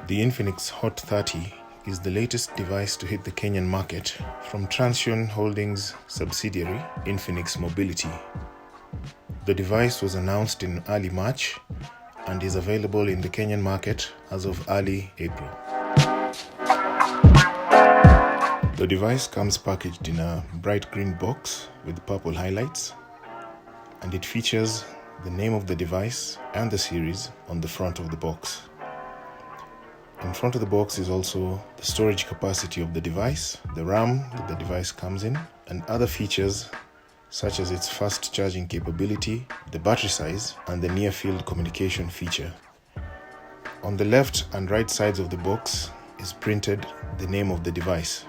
The Infinix Hot 30 is the latest device to hit the Kenyan market from Transsion Holdings subsidiary Infinix Mobility. The device was announced in early March and is available in the Kenyan market as of early April. The device comes packaged in a bright green box with purple highlights, and it features the name of the device and the series on the front of the box. In front of the box is also the storage capacity of the device, the RAM that the device comes in, and other features such as its fast charging capability, the battery size, and the near-field communication feature. On the left and right sides of the box is printed the name of the device.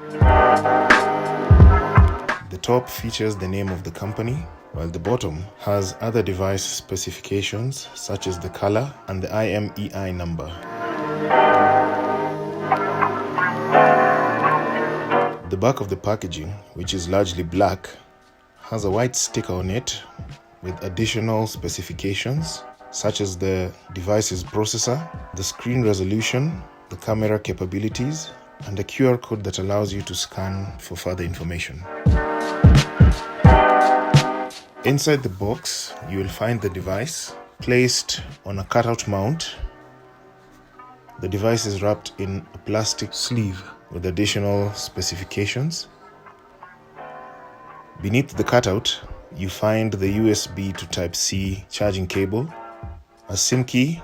The top features the name of the company, while the bottom has other device specifications such as the color and the IMEI number. The back of the packaging, which is largely black, has a white sticker on it with additional specifications such as the device's processor, the screen resolution, the camera capabilities, and a QR code that allows you to scan for further information. Inside the box, you will find the device placed on a cutout mount. The device is wrapped in a plastic sleeve with additional specifications. Beneath the cutout, you find the USB to Type-C charging cable, a SIM key,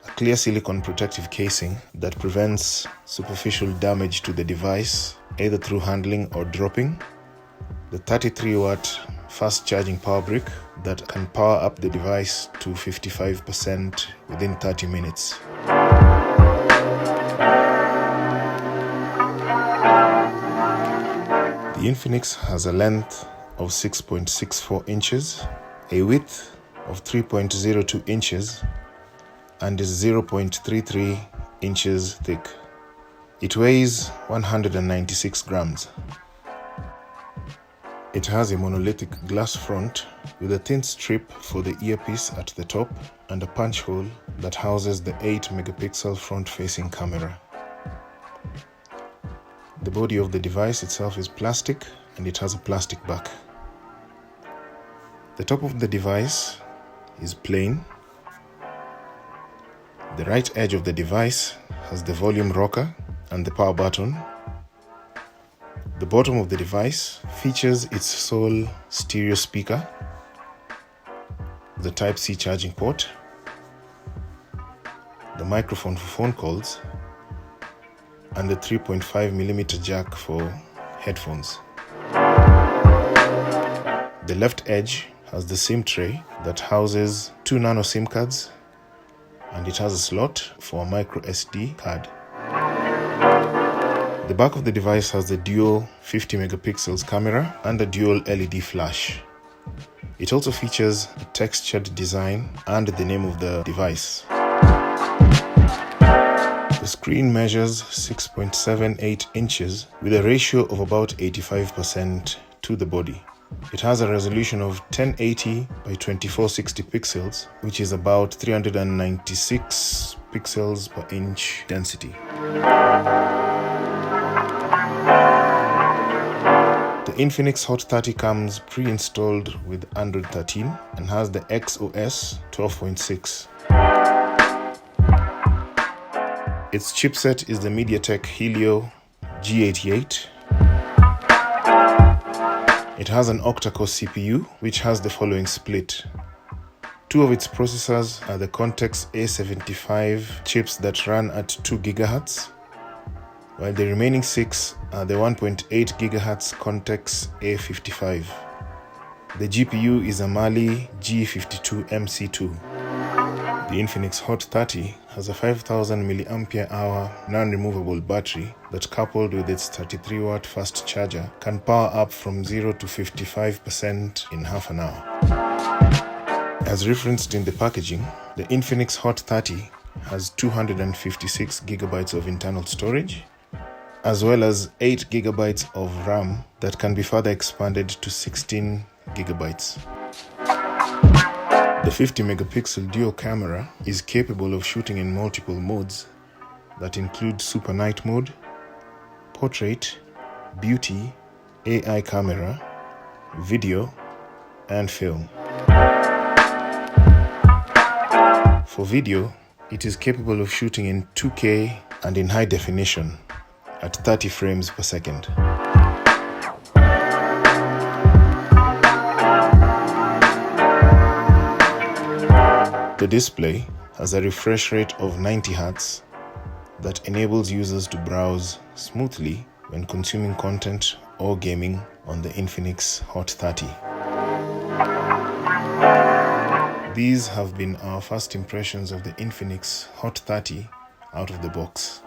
a clear silicone protective casing that prevents superficial damage to the device, either through handling or dropping, the 33-watt fast charging power brick that can power up the device to 55% within 30 minutes. The Infinix has a length of 6.64 inches, a width of 3.02 inches, and is 0.33 inches thick. It weighs 196 grams. It has a monolithic glass front with a thin strip for the earpiece at the top and a punch hole that houses the 8-megapixel front-facing camera. The body of the device itself is plastic and it has a plastic back. The top of the device is plain. The right edge of the device has the volume rocker and the power button. The bottom of the device features its sole stereo speaker, the Type-C charging port, the microphone for phone calls, and the 3.5mm jack for headphones. The left edge has the SIM tray that houses 2 nano SIM cards, and it has a slot for a micro SD card. The back of the device has the dual 50 megapixels camera and a dual LED flash. It also features a textured design and the name of the device. The screen measures 6.78 inches with a ratio of about 85% to the body. It has a resolution of 1080 by 2460 pixels, which is about 396 pixels per inch density. The Infinix Hot 30 comes pre-installed with Android 13 and has the XOS 12.6. Its chipset is the MediaTek Helio G88. It has an octa-core CPU which has the following split. 2 of its processors are the Cortex A75 chips that run at 2 GHz, while the remaining 6 are the 1.8 GHz Cortex A55. The GPU is a Mali G52MC2. The Infinix Hot 30 has a 5000 mAh non-removable battery that, coupled with its 33-watt fast charger, can power up from 0 to 55% in half an hour. As referenced in the packaging, the Infinix Hot 30 has 256 GB of internal storage, as well as 8 GB of RAM that can be further expanded to 16 GB. The 50 megapixel dual camera is capable of shooting in multiple modes, that include Super Night Mode, Portrait, Beauty, AI Camera, Video, and Film. For video, it is capable of shooting in 2K and in high definition at 30 frames per second. The display has a refresh rate of 90 Hz that enables users to browse smoothly when consuming content or gaming on the Infinix Hot 30. These have been our first impressions of the Infinix Hot 30 out of the box.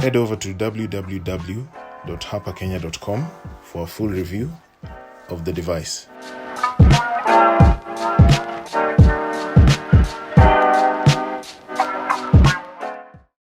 Head over to www.harperkenya.com for a full review of the device.